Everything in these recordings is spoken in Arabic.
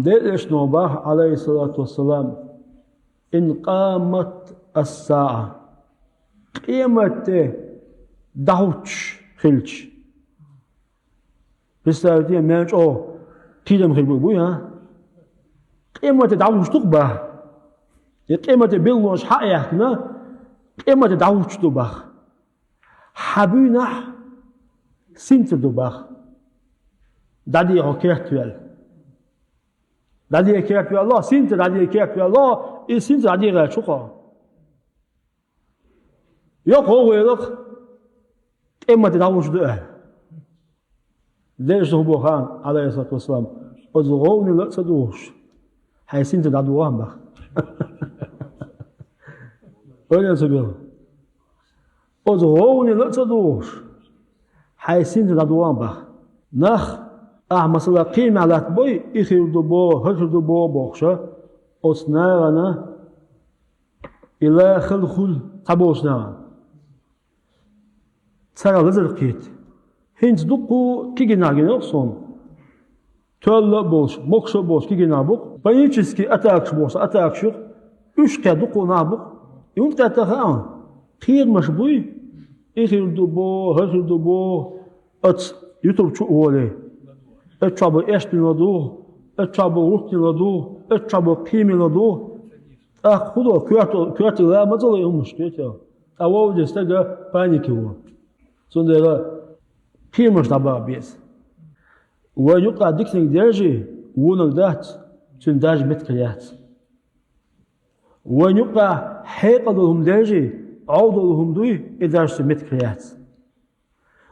دلش نوبه عليه الصلاة والسلام إن قامت الساعة قيمة دعوتش خلش بستاردية مانش تيدم خلبو بويا قيمة دعوتش تقبه قيمة بيلوش حقيقنا قيمة دعوتش تقبه حبينا سنت تقبه دادي عكيرتوال دادي عكيرتوال الله سنت دادي عكيرتوال الله إيه سنت دادي غير شقة يقول ويلق قيمة دعوتش تقبه ليش هو خان عليه الصلاة والسلام أزغوني لا تصدوش حيسين تدعوهم بخ وين سبيل أزغوني لا تصدوش حيسين تدعوهم بخ نخ مثلا قيمة على تبوي إخير دبو هخير دبو بخشة أصنعنا إلى خل تبوشنا ترى لزرقيت هنز دقو كيجيناجين صون تول بوش بوكش بوش كيجينابوك بايتشسكي أتاكش بوش أتاكشر إيش كدقو نابوك يوم تتخان خير مشبوي إخير دبو هخير دبو يوتيوب شو ولي اتشابو إشتي لدو اتشابو وقتي لدو اتشابو قيمي لدو خدو كياتو لا ما زال يوم مشكلة أول جستة بانيكي هو صندوق قيمش دابا بيس ويقع ديكنك درجة ونك دات تنداج متكيات ويقع حيقة لهم درجة عوض لهم دوي إدارج متكيات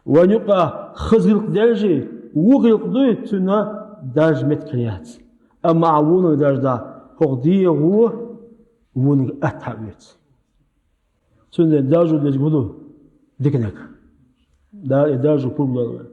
ويقع خزغلق درجة وغلق دوي تنا داج متكيات أما عونك داج دا قضية هو ونك أتعبيت تنا داجو داج بدو ديكنك دا إدارج كل